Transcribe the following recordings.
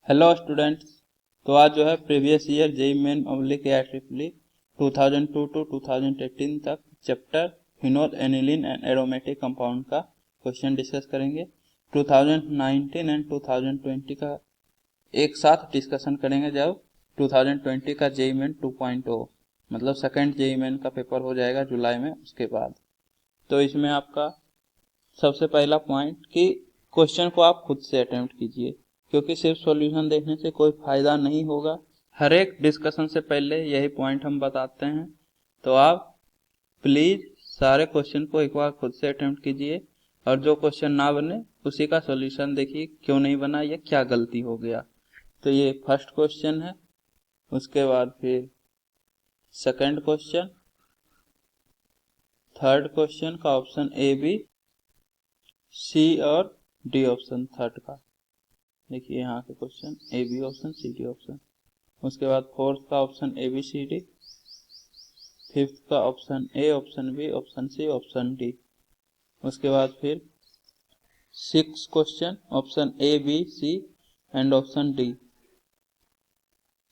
Hello students. तो आज जो है previous year JEE Main oblique A I triple 2002 to 2018 तक chapter phenol aniline and aromatic compound का क्वेश्चन डिस्कस करेंगे। 2019 एंड 2020 का एक साथ डिस्कशन करेंगे जब 2020 का जेईई मेन 2.0 मतलब सेकंड जेईई मेन का पेपर हो जाएगा जुलाई में, उसके बाद। तो इसमें आपका सबसे पहला पॉइंट कि क्वेश्चन को आप खुद से अटेम्प्ट कीजिए, क्योंकि सिर्फ सॉल्यूशन देखने से कोई फायदा नहीं होगा। हर एक डिस्कशन से पहले यही पॉइंट हम बताते हैं। तो आप प्लीज सारे क्वेश्चन को एक बार खुद से अटेम्प्ट कीजिए, और जो क्वेश्चन ना बने उसी का सॉल्यूशन देखिए, क्यों नहीं बना या क्या गलती हो गया। तो ये फर्स्ट क्वेश्चन है। उसके बाद फिर सेकंड क्वेश्चन, थर्ड क्वेश्चन का ऑप्शन ए, बी, सी और डी ऑप्शन थर्ड का। देखिए यहाँ के question A, B option, C, D option. उसके बाद फोर्थ का option A, B, C, D. Fifth का option A, option B, option C, option D. उसके बाद फिर six question option A, B, C and option D.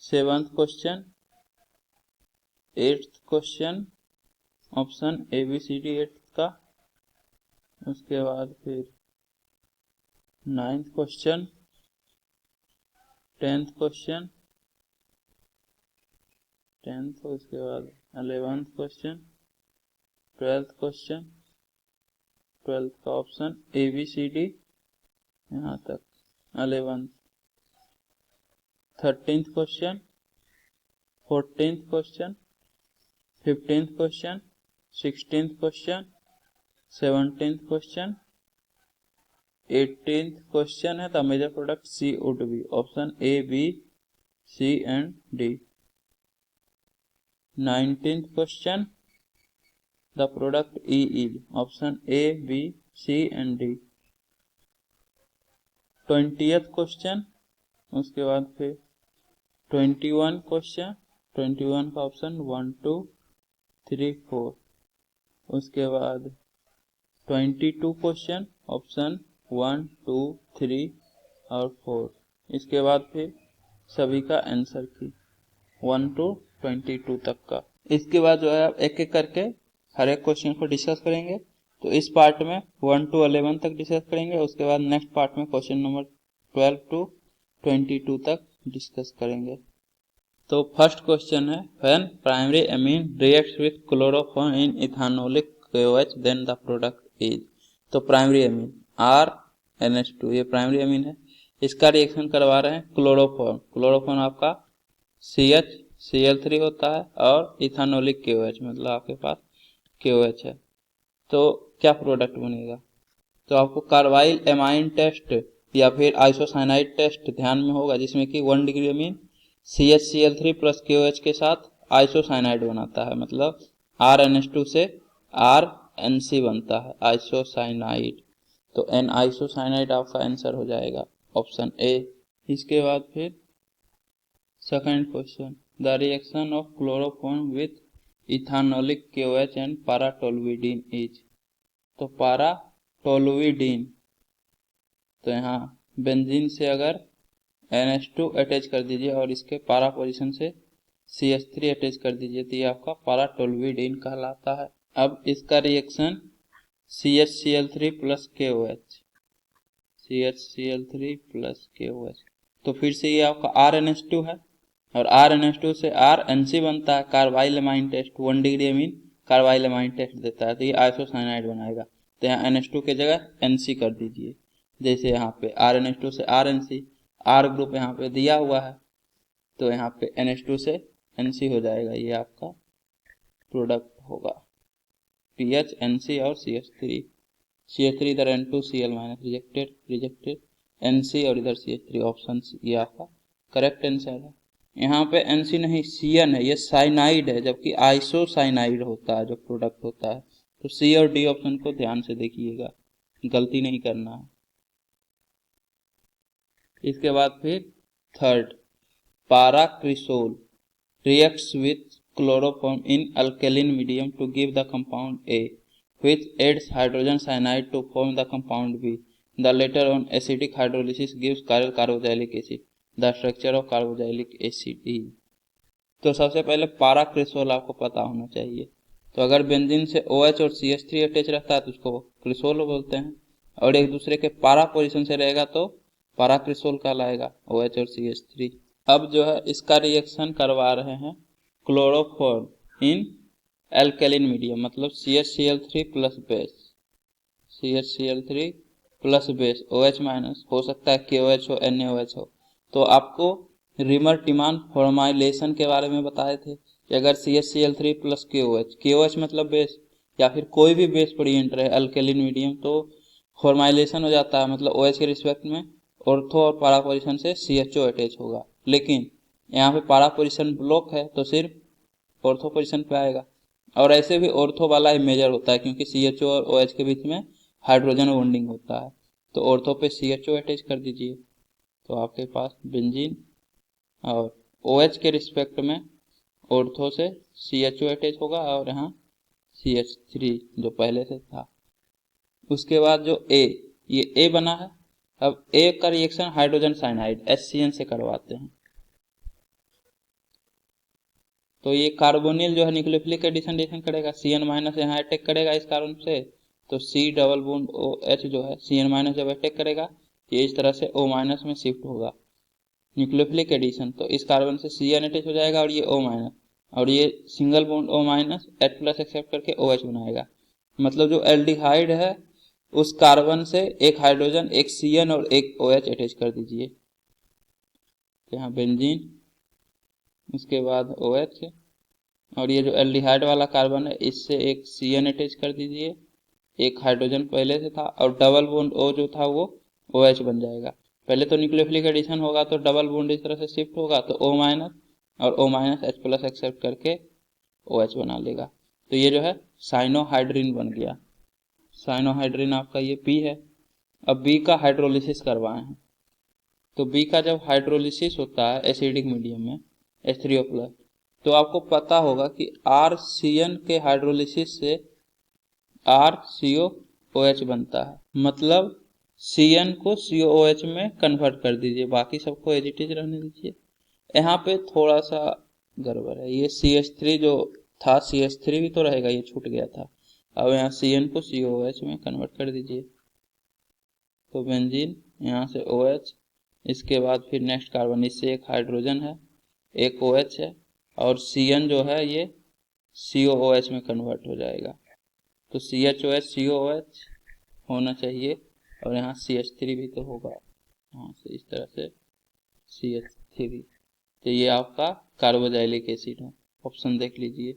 Seventh question, eighth question option A, B, C, D eighth का। उसके बाद फिर ninth question, tenth question, tenth. उसके बाद 11th question, 12th question, 12th का option A, B, C, D यहाँ तक 11th। 13th question, 14th question, 15th question, 16th question, 17th question, 18th question है the major product C would be, option A, B, C and D. 19th question, the product E is, option A, B, C and D. 20th question, उसके बाद फिर 21 question, 21 का option 1, 2, 3, 4। उसके बाद 22 question option 1, 2, 3 और 4। इसके बाद फिर सभी का आंसर की 1 to 22 तक का। इसके बाद जो है आप एक एक करके हर एक क्वेश्चन को डिस्कस करेंगे। तो इस पार्ट में 1 to 11 तक डिस्कस करेंगे। उसके बाद नेक्स्ट पार्ट में क्वेश्चन नंबर 12 to 22 तक डिस्कस करेंगे। तो फर्स्ट क्वेश्चन है, when primary amine reacts with chloroform in ethanolic KOH then the product is. तो प्राइमरी एमीन RNH2 ये प्राइमरी एमीन है, इसका रिएक्शन करवा रहे हैं क्लोरोफॉर्म। क्लोरोफॉर्म आपका CH Cl3 होता है और इथानोलिक KOH मतलब आपके पास KOH है। तो क्या प्रोडक्ट बनेगा? तो आपको कार्बाइल एमाइन टेस्ट या फिर आइसोसाइनाइड टेस्ट ध्यान में होगा, जिसमें कि 1 डिग्री अमीन CHCl3 प्लस KOH के साथ आइसोसाइनाइड बनाता है, मतलब RNH2 से RNC बनता है आइसोसाइनाइड। तो एन आइसोसाइनाइड आपका आंसर हो जाएगा ऑप्शन ए। इसके बाद फिर second question, the reaction of chloroform with ethanolic KOH and paratoluidine is. तो पाराटोल्यूडीन, तो यहाँ बेंजीन से अगर NH2 अटैच कर दीजिए और इसके पारा पोजीशन से CH3 अटैच कर दीजिए, तो ये आपका पाराटोल्यूडीन कहलाता है। अब इसका reaction CHCl3 plus KOH, CHCl3 plus KOH, तो फिर से ये आपका RNH2 है और RNH2 से RNC बनता है, carbylamine test 1 degree amine carbylamine test देता है, तो ये आइसोसाइनाइड बनाएगा। तो यहाँ NH2 के जगह NC कर दीजिए, जैसे यहाँ पे RNH2 से RNC, R ग्रुप यहाँ पे दिया हुआ है, तो यहाँ पे NH2 से NC हो जाएगा, ये आपका प्रोडक्ट होगा PH NC और CH3 इधर N2Cl माइनस रिजेक्टेड NC और इधर CH3 ऑप्शन, ये आपका करेक्ट आंसर है। यहाँ पे NC नहीं CN है, ये साइनाइड है, जबकि आइसोसाइनाइड होता है जो प्रोडक्ट होता है। तो C और D ऑप्शन को ध्यान से देखिएगा, गलती नहीं करना है। इसके बाद फिर third, पाराक्रिसोल reacts with chloroform in alkaline medium to give the compound A, which adds hydrogen cyanide to form the compound B. The later on acidic hydrolysis gives chiral carboxylic acid. The structure of carboxylic acid is. तो सबसे पहले पारा cresol आपको पता होना चाहिए। तो अगर बेंजीन से OH और CH3 अटैच रहता है तो उसको क्रिसोल बोलते हैं, और एक दूसरे के पारा पोजीशन से रहेगा तो पारा क्रिसोल कहलाएगा, OH और CH3। अब जो है इसका रिएक्शन करवा रहे हैं क्लोरोफॉर्म इन एल्केलिन मीडियम, मतलब CHCl3 plus base, CHCl3 plus base OH minus, हो सकता है KOH हो, NaOH हो। तो आपको रिमर टिमान फॉर्माइलेशन के बारे में बताए थे कि अगर CHCl3 प्लस KOH मतलब बेस या फिर कोई भी बेस प्रेजेंट रहे अल्केलिन मीडियम, तो फॉर्माइलेशन हो जाता है, मतलब OH के रिस्पेक्ट में ऑर्थो और पारा पोजीशन से CHO अटैच होगा। लेकिन यहाँ पे पारा पोजीशन ब्लॉक है तो सिर्फ ऑर्थो पोजीशन पे आएगा, और ऐसे भी ऑर्थो वाला ही मेजर होता है क्योंकि CHO और OH के बीच में हाइड्रोजन बॉन्डिंग होता है। तो ऑर्थो पे CHO अटैच कर दीजिए, तो आपके पास बेंजीन और OH के रिस्पेक्ट में ऑर्थो से CHO अटैच होगा और यहाँ CH3 जो पहले से था। उसके बाद जो ये A बना है, अब A का रिएक्शन हाइड्रोजन साइनाइड HCN से करवाते हैं। तो ये कार्बोनिल जो है न्यूक्लियोफिलिक एडिशन करेगा, CN माइनस यहाँ अटैक करेगा इस कार्बन से, तो C डबल बॉन्ड OH जो है CN माइनस जब अटैक करेगा ये इस तरह से O माइनस में शिफ्ट होगा, न्यूक्लियोफिलिक एडिशन। तो इस कार्बन से CN अटैच हो जाएगा और ये O माइनस, और ये single bond O minus H plus accept करके OH बनाएगा। मतलब जो एल्डिहाइड है उस कार्बन से एक हाइड्रोजन, एक CN और एक OH अटैच कर दीजिए। यहाँ बेंजीन, उसके बाद OH, और ये जो एल्डिहाइड वाला कार्बन है इससे एक CN अटैच कर दीजिए, एक हाइड्रोजन पहले से था, और डबल बॉन्ड O जो था वो OH बन जाएगा। पहले तो न्यूक्लियोफिलिक एडिशन होगा तो डबल बॉन्ड इस तरह से शिफ्ट होगा, तो O माइनस और O minus H plus accept करके OH बना लेगा। तो ये जो है साइनोहाइड्रिन बन गया। साइनोहाइड्रिन आपका ये B है। अब B का हाइड्रोलिसिस करवाए हैं, तो B का जब हाइड्रोलिसिस होता है एसिडिक मीडियम में H3O+, तो आपको पता होगा कि RCN के हाइड्रोलिसिस से RCOOH बनता है, मतलब CN को COOH में कन्वर्ट कर दीजिए, बाकी सबको एज इट इज रहने दीजिए। यहाँ पे थोड़ा सा गड़बड़ है, ये CH3 जो था CH3 भी तो रहेगा, ये छूट गया था। अब यहाँ CN को COOH में कन्वर्ट कर दीजिए, तो बेंजीन यहाँ से OH, इसके बाद फिर नेक्स्ट कार्बन, इससे एक हाइड्रोजन है, एक OH है, और CN जो है ये COOH में कन्वर्ट हो जाएगा। तो CHOH COOH होना चाहिए, और यहाँ CH3 भी तो होगा, यहाँ से इस तरह से CH3। तो ये आपका कार्बोक्सिलिक एसिड है, ऑप्शन देख लीजिए।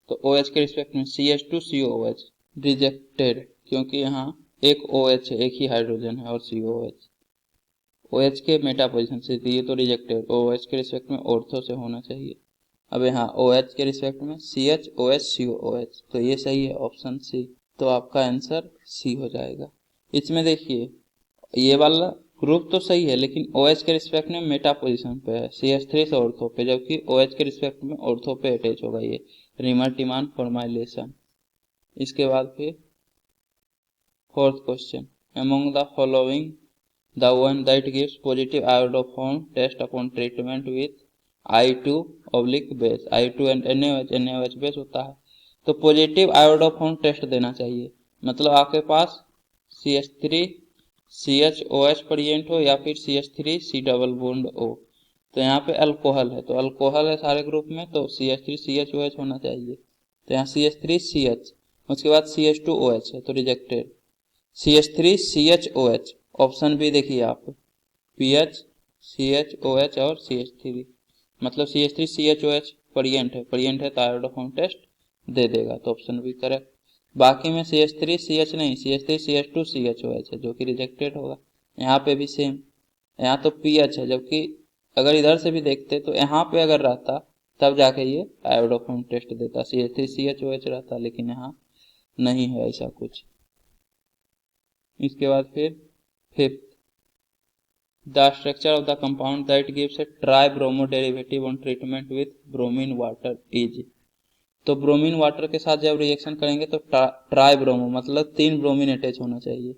तो OH के रिस्पेक्ट में CH2COOH रिजेक्टेड, क्योंकि यहाँ एक OH है, एक ही हाइड्रोजन है, और COOH OH के मेटा पोजिशन से, तो ये तो रिजेक्टेड। OH के रिस्पेक्ट में ऑर्थो से होना चाहिए। अब यहाँ OH के रिस्पेक्ट में CHOH COOH, तो ये सही है, ऑप्शन C। तो आपका आंसर C हो जाएगा। इसमें देखिए ये वाला ग्रुप तो सही है, लेकिन OH के रिस्पेक्ट में मेटा पोजीशन पे है, CH3 से ऑर्थो पे, जबकि OH के रिस्पेक्ट में ऑर्थो पे अटैच होगा, ये रिमर टिमान फॉर्माइलेशन। इसके बाद फिर fourth question, among the following the one that gives positive iodoform test upon treatment with I2/बेस, I2 एंड NaOH बेस होता है, तो पॉजिटिव आयोडोफॉर्म टेस्ट देना चाहिए। मतलब आपके पास CH3 CHOH प्रेजेंट हो या फिर CH3 C double bond O। तो यहाँ पे अल्कोहल है, तो अल्कोहल है सारे ग्रुप में, तो CH3 CHOH होना चाहिए। तो यहाँ CH3 CH, उसके बाद CH2OH है तो रिजेक्टेड। CH3 CHOH, ऑप्शन भी देखिए आप, PH CHOH और CH3, मतलब CH3 CHOH प्रेजेंट है तो आयोडोफॉर्म टेस्ट दे देगा, तो ऑप्शन भी करेक्ट। बाकी में CH3 CH नहीं, CH3 CH2 CHOH है जो कि रिजेक्टेड होगा। यहाँ पे भी सेम, यहाँ तो PH है, जबकि अगर इधर से भी देखते तो यहाँ पे अगर रहता तब जाके ये आयोडोफॉर्म टेस्ट देता, CH3 CHOH रहता, लेकिन यहाँ नहीं है ऐसा कुछ। इसके बाद फिर fifth, the structure of the compound that gives A tribromo derivative on treatment with bromine water is. तो ब्रोमीन वाटर के साथ जब रिएक्शन करेंगे तो ट्राइब्रोमो मतलब 3 ब्रोमीन अटैच होना चाहिए।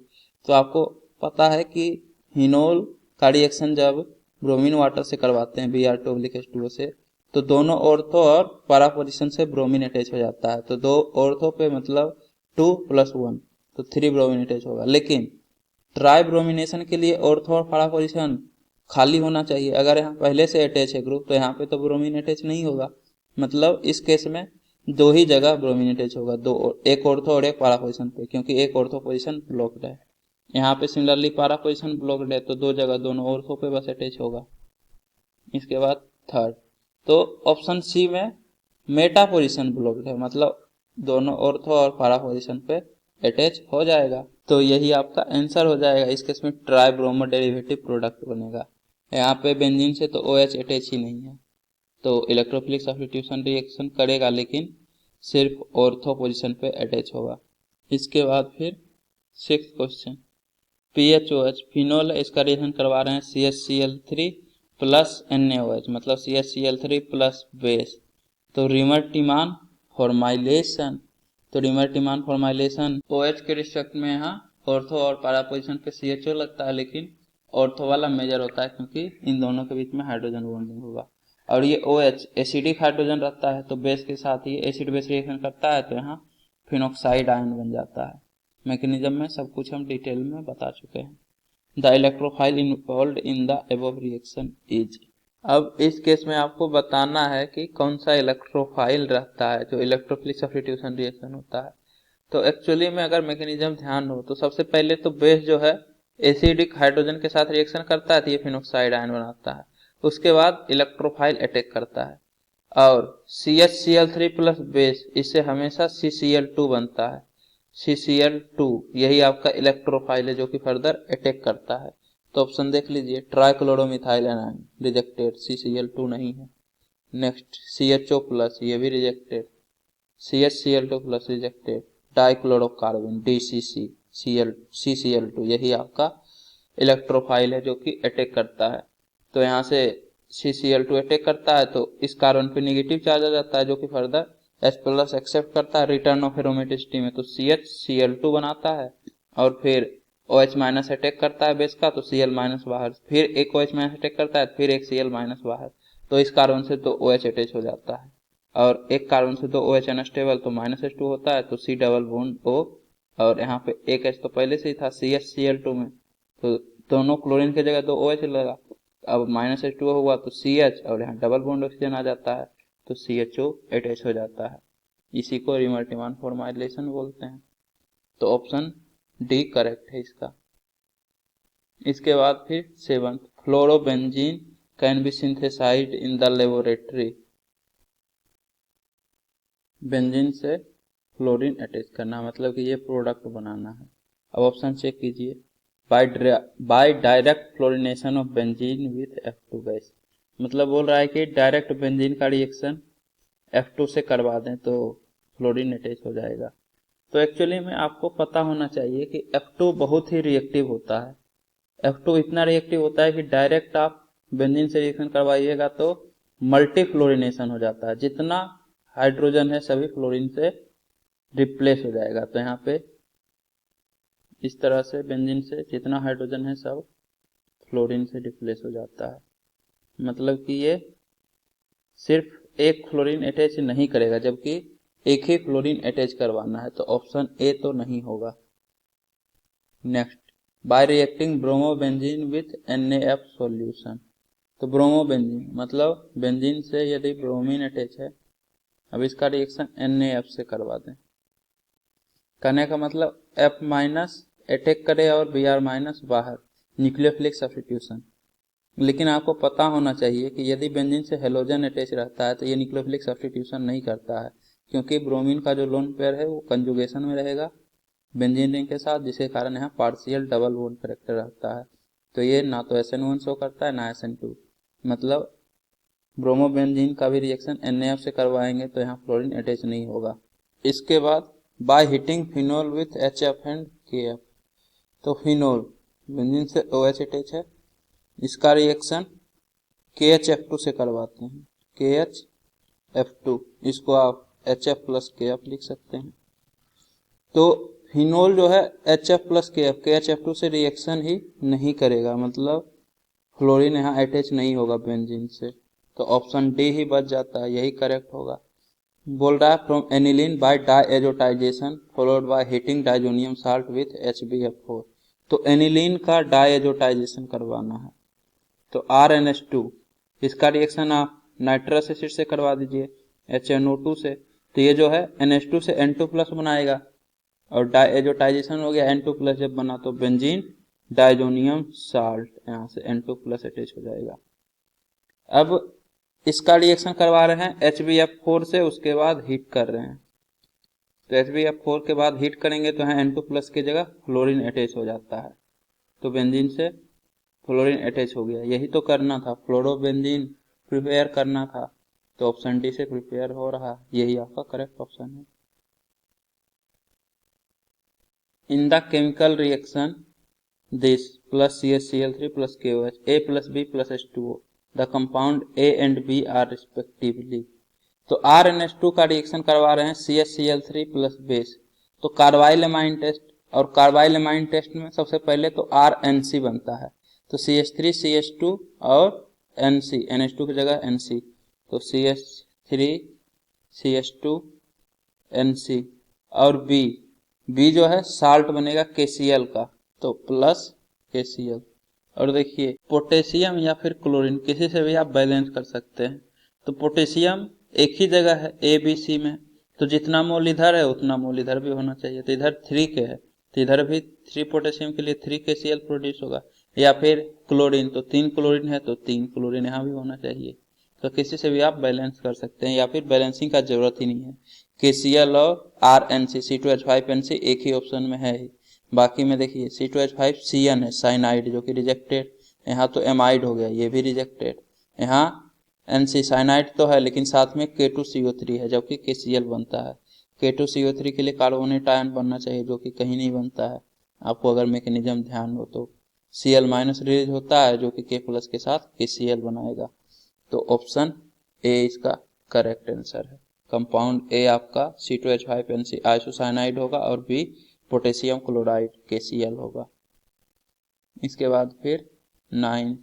तो आपको पता है कि हिनोल का रिएक्शन जब ब्रोमीन वाटर से करवाते हैं Br2H2O से, तो दोनों ऑर्थो और पैरा पोजीशन से ब्रोमीन अटैच हो जाता है। तो 2 ऑर्थो पे मतलब 2 + 1 तो 3 ब्रोमीन अटैच होगा। लेकिन ट्राई ब्रोमिनेशन के लिए ऑर्थो और पैरा पोजीशन खाली होना चाहिए। अगर यहाँ पहले से अटैच है ग्रुप तो यहाँ पे तो ब्रोमीन अटैच नहीं होगा। मतलब इस केस में 2 ही जगह ब्रोमीन अटैच होगा, एक ऑर्थो और एक पैरा पोजीशन पे, क्योंकि एक ऑर्थो पोजीशन ब्लॉक्ड है। यहाँ पे सिमिलरली पैरा पोजीशन ब्लॉक्ड है तो 2 जगह दोनों ऑर्थो पे बस अटैच होगा। इसके बाद थर्ड, तो ऑप्शन सी में मेटा पोजीशन ब्लॉक्ड है, मतलब दोनों ऑर्थो और पैरा पोजीशन पे अटैच हो जाएगा। तो यही आपका आंसर हो जाएगा। इस केस में ट्राई ब्रोमो डेरिवेटिव प्रोडक्ट बनेगा। यहाँ पे बेंजीन से तो OH अटैच ही नहीं है, तो इलेक्ट्रोफिलिक सब्स्टिट्यूशन रिएक्शन करेगा लेकिन सिर्फ ऑर्थो पोजीशन पे अटैच होगा। इसके बाद फिर 6th क्वेश्चन, PHOH फिनोल है, इसका रिएक्शन करवा रहे हैं CHCl3 प्लस NaOH, मतलब CHCl3 प्लस बेस। तो रिमर-टिमान फॉर्माइलेशन, तो रिमर-टिमान फॉर्माइलेशन OH के रिस्पेक्ट में यहाँ ऑर्थो और पैरा पोजीशन पे CHO लगता है, लेकिन ऑर्थो वाला मेजर होता है क्योंकि इन दोनों के बीच में हाइड्रोजन बॉन्डिंग होगा। और ये OH एसिडिक हाइड्रोजन रहता है, तो बेस के साथ ये एसिड बेस रिएक्शन करता है, तो यहाँ फिनॉक्साइड आयन बन जाता है। मैकेनिज्म में सब कुछ हम डिटेल में बता चुके हैं। The electrophile involved in the above reaction is. अब इस केस में आपको बताना है कि कौन सा इलेक्ट्रोफाइल रहता है जो इलेक्ट्रोफिलिक सब्स्टिट्यूशन रिएक्शन होता है। तो एक्चुअली में अगर मैकेनिज्म ध्यान हो तो सबसे पहले तो बेस जो है एसिडिक हाइड्रोजन के साथ रिएक्शन करता है, तो ये फिनॉक्साइड आयन बनाता है। उसके बाद इलेक्ट्रोफाइल अटैक करता है और CHCl3 प्लस बेस, इससे हमेशा CCl2 बनता है। CCl2 यही आपका इलेक्ट्रोफाइल है जो कि फर्दर अटैक करता है। तो ऑप्शन देख लीजिए, ट्राइक्लोरोमिथाइल एनाइन रिजेक्टेड, CCl2 नहीं है। नेक्स्ट CHO प्लस, ये भी rejected. CHCl2 plus rejected. Dichlorocarbene DCC CCl2 यही आपका इलेक्ट्रोफाइल है जो कि अटैक करता है। तो यहाँ से CCl2 अटैक करता है तो इस कार्बन पे नेगेटिव चार्ज आ जाता है जो कि फर्दर H+ एक्सेप्ट करता है रिटर्न ऑफ एरोमेटिसिटी में, तो CHCl2 बनाता है और फिर OH- अटैक करता है बेस का, तो Cl- बाहर, फिर एक OH- अटैक करता है, फिर एक Cl- बाहर, तो इस कार्बन से तो OH अटैच हो जाता है और एक कार्बन से तो OH अनस्टेबल, तो -H2 होता है, तो C डबल बॉन्ड O और यहाँ पे एक H तो पहले से ही था CHCl2 में, तो दोनों क्लोरीन की जगह 2 OH लगा। अब -H2O हुआ तो CH और यहाँ डबल बॉन्ड ऑक्सीजन आ जाता है, तो CHO अटैच हो जाता है। इसी को रिमर-टिमान फॉर्माइलेशन बोलते हैं। तो ऑप्शन डी करेक्ट है इसका। इसके बाद फिर 7th, fluorobenzene can be synthesised in the laboratory. Benzene से फ्लोरीन अटैच करना, मतलब कि ये प्रोडक्ट बनाना है। अब ऑप्शन चेक कीजिए, by direct fluorination of benzene with F2 gas, मतलब बोल रहा है कि डायरेक्ट बेंजीन का रिएक्शन F2 से करवा दें तो फ्लोरीन अटैच हो जाएगा। तो एक्चुअली में आपको पता होना चाहिए कि F2 बहुत ही रिएक्टिव होता है। F2 इतना रिएक्टिव होता है कि डायरेक्ट आप बेंजीन से रिएक्शन करवाइएगा तो मल्टी फ्लोरिनेशन हो जाता है, जितना हाइड्रोजन है सभी फ्लोरीन से रिप्लेस हो जाएगा। तो यहाँ पे इस तरह से बेंजीन से जितना हाइड्रोजन है सब फ्लोरीन से रिप्लेस हो जाता है, मतलब कि ये सिर्फ एक फ्लोरीन अटैच नहीं करेगा जबकि एक ही फ्लोरीन अटैच करवाना है, तो ऑप्शन ए तो नहीं होगा। Next, bye reacting bromobenzene with NaF solution, तो ब्रोमोबेंजीन मतलब बेंजीन से यदि ब्रोमीन अटैच है, अब इसका रिएक्शन NaF से करवा दें। करने का मतलब F- अटैक करे और Br- बाहर, न्यूक्लियोफिलिक सब्स्टिट्यूशन। लेकिन आपको पता होना चाहिए कि यदि बेंजीन से हेलोजन अटैच रहता है तो ये न्यूक्लियोफिलिक सब्स्टिट्यूशन नहीं करता है, क्योंकि ब्रोमीन का जो लोन पेयर है वो कंजुगेशन में रहेगा बेंजीन रिंग के साथ, जिसके कारण यहाँ पार्शियल डबल बॉन्ड कैरेक्टर रहता है। तो ये ना तो SN1 शो करता है ना SN2, मतलब ब्रोमोबेंजीन का भी रिएक्शन NaF से करवाएंगे तो यहाँ फ्लोरीन अटैच नहीं होगा। इसके बाद by heating phenol with HF and KF, तो फिनोल बेंजीन से OH अटैच है, इसका रिएक्शन KHF2 से करवाते हैं, KHF2, इसको आप HF+ KF लिख सकते हैं। तो फिनोल जो है HF+ KF, KHF2 से रिएक्शन ही नहीं करेगा, मतलब फ्लोरीन यहाँ अटैच नहीं होगा बेंजीन से, तो ऑप्शन डी ही बच जाता है, यही करेक्ट होगा। बोल रहा है from aniline by diazotization followed by heating diazonium salt with HbF4। तो एनिलीन का डायएजोटाइजेशन करवाना है, तो RnH2, इसका रिएक्शन आप नाइट्रस एसिड से करवा दीजिए HNO2 से, तो ये जो है NH2 से N2 प्लस बनाएगा, और डायएजोटाइजेशन हो गया N2 प्लस जब बना तो बेंजीन डाइजोनियम साल्ट, यहाँ से N2 प्लस अटैच हो जाएगा। अब इसका रिएक्शन करवा रहे हैं HbF4 से, उसके बाद हीट कर रहे हैं, तो HbF4 के बाद हीट करेंगे तो यहाँ N2 प्लस की जगह फ्लोरीन अटैच हो जाता है, तो बेंजीन से फ्लोरीन अटैच हो गया। यही तो करना था, फ्लोरोबेंजीन प्रिपेयर करना था, तो ऑप्शन डी से प्रिपेयर हो रहा है, यही आपका करेक्ट ऑप्शन है। In the chemical reaction this plus CaCl3 plus KOH A plus B plus H2O the compound A and B are respectively. तो RnH2 का रिएक्शन करवा रहे हैं CaCl3 प्लस बेस, तो कार्बाइल एमाइन टेस्ट, और carbylamine test में सबसे पहले तो RNC बनता है, तो CH3 CH2 और NC, NH2 की जगह NC, तो CH3 CH2 NC और B जो है साल्ट बनेगा KCl का, तो प्लस KCl। और देखिए पोटेशियम या फिर क्लोरीन किसी से भी आप बैलेंस कर सकते हैं, तो पोटेशियम एक ही जगह है ABC में, तो जितना मोल इधर है उतना मोल इधर भी होना चाहिए, तो इधर 3 के है तो इधर भी 3 पोटेशियम के लिए 3 KCl प्रोड्यूस होगा, या फिर क्लोरीन तो 3 क्लोरीन है तो 3 क्लोरीन यहाँ भी होना चाहिए, तो किसी से भी आप बैलेंस कर सकते हैं, या फिर बैलेंसिंग का जरूरत ही नहीं है। KCl और RNC C2H5NC एक ही ऑप्शन में है ही, बाकी में देखिए C2H5CN है साइनाइड जो कि रिजेक्टेड, यहाँ तो एमाइड हो गया, ये भी रिजेक्टेड, यहाँ NC साइनाइड तो है लेकिन साथ में K2CO3 है जबकि KCl बनता है। K2CO3 के लिए कार्बोनेट आयन बनना चाहिए जो कि कहीं नहीं बनता है, आपको अगर मैकेनिज्म ध्यान हो तो Cl माइनस रिलीज होता है जो कि K प्लस के साथ KCl बनाएगा, तो ऑप्शन ए इसका करेक्ट आंसर है। कंपाउंड ए आपका C2H5NC आइसोसाइनाइड होगा और बी पोटेशियम क्लोराइड KCl होगा। इसके बाद फिर 9th,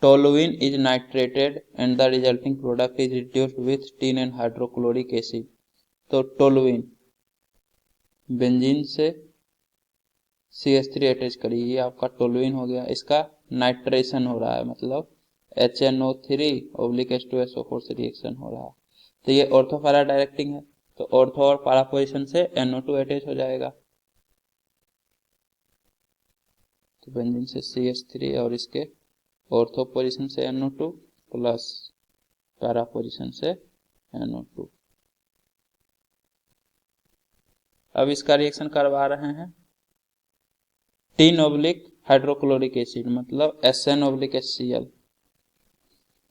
toluene is नाइट्रेटेड and the resulting product is reduced with tin and hydrochloric acid. तो टोलुइन बेंजीन से CH3 अटैच करिए, ये आपका टोलुइन हो गया, इसका नाइट्रेशन हो रहा है, मतलब HNO3/H2SO4 से रिएक्शन हो रहा है, तो ये ऑर्थो पैरा डायरेक्टिंग है, तो ऑर्थो और पैरा पोजीशन से NO2 अटैच हो जाएगा, तो बेंजीन से CH3 और इसके ऑर्थो पोजीशन से NO2 प्लस पैरा पोजीशन से NO2। अब इसका रिएक्शन करवा रहे हैं टीन/ हाइड्रोक्लोरिक एसिड मतलब SN/HCl,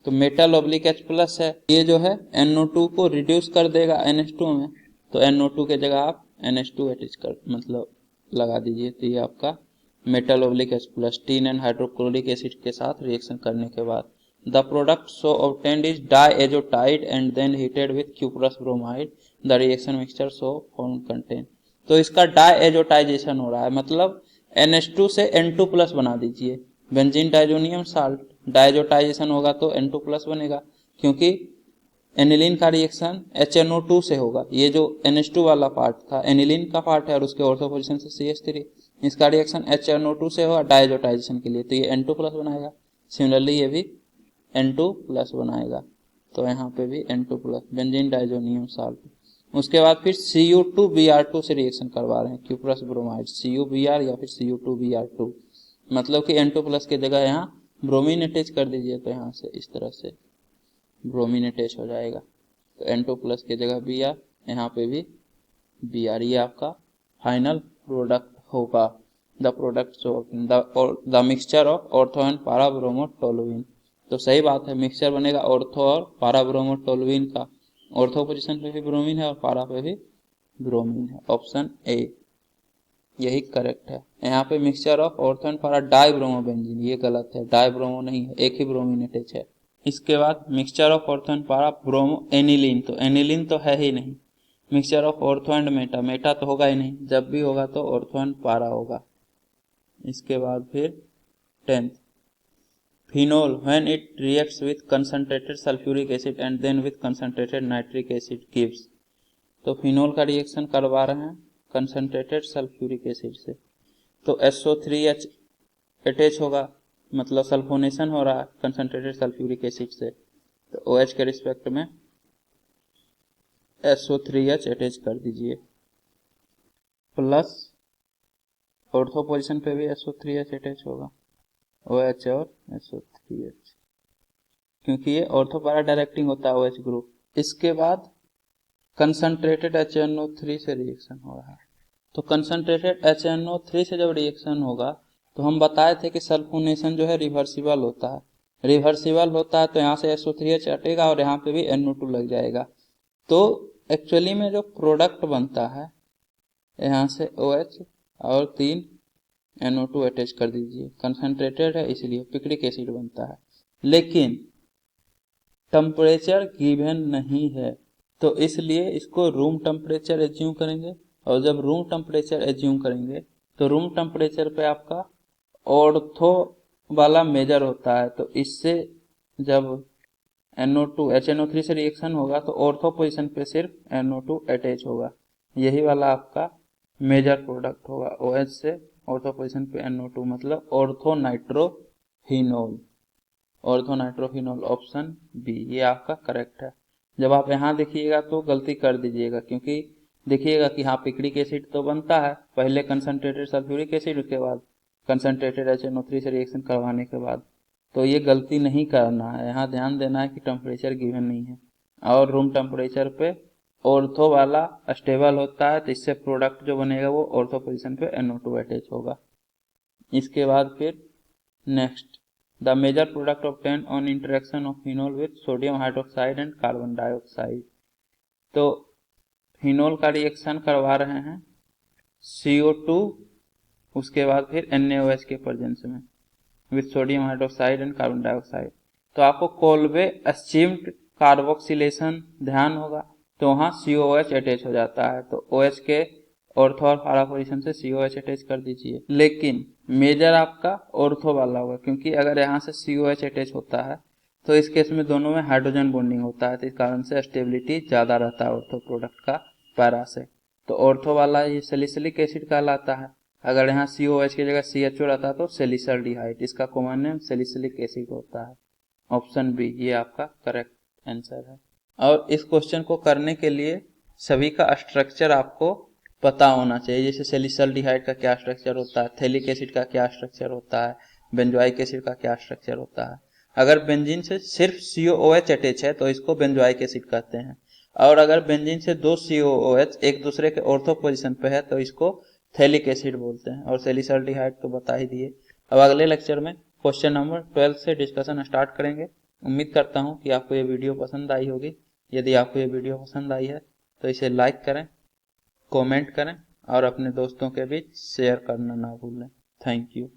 तो मेटल/H प्लस है, ये जो है NO2 को रिड्यूस कर देगा NH2 में, तो NO2 के जगह आप NH2 अटैच कर मतलब लगा दीजिए, तो ये आपका मेटल/H plus tin and hydrochloric acid के साथ रिएक्शन करने के बाद the product so obtained is diazotized and then heated with cuprous bromide the reaction mixture so form contain. तो इसका डायएजोटाइजेशन हो रहा है, मतलब NH2 से N2 प्लस बना दीजिए, बेंजीन डाइजोनियम साल्ट, डायजोटाइजेशन होगा तो N2 प्लस बनेगा, क्योंकि एनिलीन का रिएक्शन HNO2 से होगा, ये जो NH2 वाला पार्ट था एनिलीन का पार्ट है और उसके ऑर्थो पोजीशन से CH3, इसका रिएक्शन HNO2 से होगा डायजोटाइजेशन के लिए, तो ये N2 प्लस बनाएगा, सिमिलरली ये भी N2 प्लस बनाएगा, तो यहाँ पे भी N2 plus benzene diazonium salt. उसके बाद फिर Cu2Br2 से रिएक्शन करवा रहे हैं, क्यूप्रस ब्रोमाइड CuBr या फिर Cu2Br2, मतलब कि N2 प्लस की जगह यहाँ ब्रोमीन अटैच कर दीजिए, तो यहाँ से इस तरह से ब्रोमीन अटैच हो जाएगा, तो N2 प्लस की जगह Br, यहाँ पे भी Br, ये आपका फाइनल प्रोडक्ट होगा। The product the mixture of ortho and para bromo toluene, तो सही बात है, मिक्सचर बनेगा ऑर्थो और पैरा ब्रोमो टोलुइन का, ऑर्थो पोजीशन पे भी ब्रोमीन है और पैरा पे भी ब्रोमीन है, ऑप्शन ए यही करेक्ट है। यहाँ पे mixture of ortho and para dibromo benzene, ये गलत है, डाइब्रोमो नहीं है, एक ही ब्रोमीन अटैच है। इसके बाद mixture of ortho and para bromo aniline, तो एनिलीन तो है ही नहीं, mixture of ortho and Meta, Meta तो होगा ही नहीं, जब भी होगा तो ऑर्थो एंड पैरा होगा। इसके बाद फिर 10th, phenol when it reacts with concentrated sulfuric acid and then with concentrated nitric acid gives। तो फिनोल का रिएक्शन करवा रहे हैं कंसनट्रेटेड सल्फ्यूरिक एसिड से, तो SO3H अटैच होगा, मतलब सल्फोनेशन हो रहा है कंसनट्रेटेड सल्फ्यूरिक एसिड से, तो OH के रिस्पेक्ट में SO3H अटैच कर दीजिए, प्लस ऑर्थो पोजीशन पे भी SO3H अटैच होगा, OH और SO3H, क्योंकि ये ऑर्थो पैरा डायरेक्टिंग होता है OH ग्रुप। इसके बाद कंसंट्रेटेड HNO3 से रिएक्शन हो रहा है, तो कंसंट्रेटेड HNO3 से जब रिएक्शन होगा तो हम बताए थे कि सल्फोनेशन जो है रिवर्सिबल होता है, रिवर्सिबल होता है तो यहाँ से SO3H हटेगा और यहाँ पे भी NO2 लग जाएगा। तो एक्चुअली में जो प्रोडक्ट बनता है यहाँ से OH और 3 NO2 अटैच कर दीजिए, कंसंट्रेटेड है इसलिए पिक्रिक एसिड बनता है, लेकिन टेम्परेचर गिवन नहीं है, तो इसलिए इसको रूम टेम्परेचर एज्यूम करेंगे, और जब रूम टेम्परेचर एज्यूम करेंगे तो रूम टेम्परेचर पे आपका ऑर्थो वाला मेजर होता है, तो इससे जब NO2 HNO3 से रिएक्शन होगा तो ऑर्थो पोजीशन पे सिर्फ NO2 अटैच होगा, यही वाला आपका मेजर प्रोडक्ट होगा OH से ऑर्थो पोजीशन पे NO2, मतलब ortho nitrophenol, ortho nitrophenol option B ये आपका करेक्ट है। जब आप यहाँ देखिएगा तो गलती कर दीजिएगा, क्योंकि देखिएगा कि हाँ पिक्रिक एसिड तो बनता है पहले कंसंट्रेटेड सल्फ्यूरिक एसिड के बाद कंसंट्रेटेड HNO3 से रिएक्शन करवाने के बाद, तो ये गलती नहीं करना है, यहाँ ध्यान देना है कि टेम्परेचर गिवन नहीं है और रूम टेम्परेचर पे ऑर्थो वाला स्टेबल होता है, तो इससे प्रोडक्ट जो बनेगा वो ऑर्थो पोजीशन पे NO2 अटैच होगा। इसके बाद फिर next the major product obtained on interaction of phenol with sodium hydroxide and carbon dioxide, तो फिनोल का रिएक्शन करवा रहे हैं CO2 उसके बाद फिर NaOH के प्रेजेंस में with sodium hydroxide and carbon dioxide, तो आपको कोल्बे एस्चीम्ड कार्बोक्सिलेशन ध्यान होगा, तो वहाँ COOH अटैच हो जाता है, तो OH के ऑर्थो और पैरा पोजीशन से COH अटैच कर दीजिए, लेकिन मेजर आपका ऑर्थो वाला होगा, क्योंकि अगर यहाँ से COH अटैच होता है तो इस केस में दोनों में हाइड्रोजन बॉन्डिंग होता है, तो इस कारण से स्टेबिलिटी ज्यादा रहता है ऑर्थो प्रोडक्ट का पैरा से, तो ऑर्थो वाला ये सैलिसिलिक एसिड कहलाता है। अगर यहाँ COH की जगह CHO रहता है तो सैलिसल्डिहाइड, इसका कॉमन नेम सैलिसिलिक एसिड होता है, ऑप्शन बी ये आपका करेक्ट आंसर है। और इस क्वेश्चन को करने के लिए सभी का स्ट्रक्चर आपको पता होना चाहिए, जैसे सैलिसल्डिहाइड का क्या स्ट्रक्चर होता है, थैलिक एसिड का क्या स्ट्रक्चर होता है, बेंजोइक एसिड का क्या स्ट्रक्चर होता है। अगर बेंजीन से सिर्फ COOH अटैच है तो इसको बेंजोइक एसिड कहते हैं, और अगर बेंजीन से 2 COOH एक दूसरे के ऑर्थो पोजीशन पे है तो इसको थैलिक एसिड बोलते हैं, और सैलिसल्डिहाइड तो बता ही दिए। अब अगले लेक्चर में क्वेश्चन नंबर 12 से डिस्कशन स्टार्ट करेंगे। उम्मीद करता हूँ कि आपको ये वीडियो पसंद आई होगी। यदि आपको ये वीडियो पसंद आई है तो इसे लाइक करें, कमेंट करें और अपने दोस्तों के बीच शेयर करना ना भूलें। Thank you.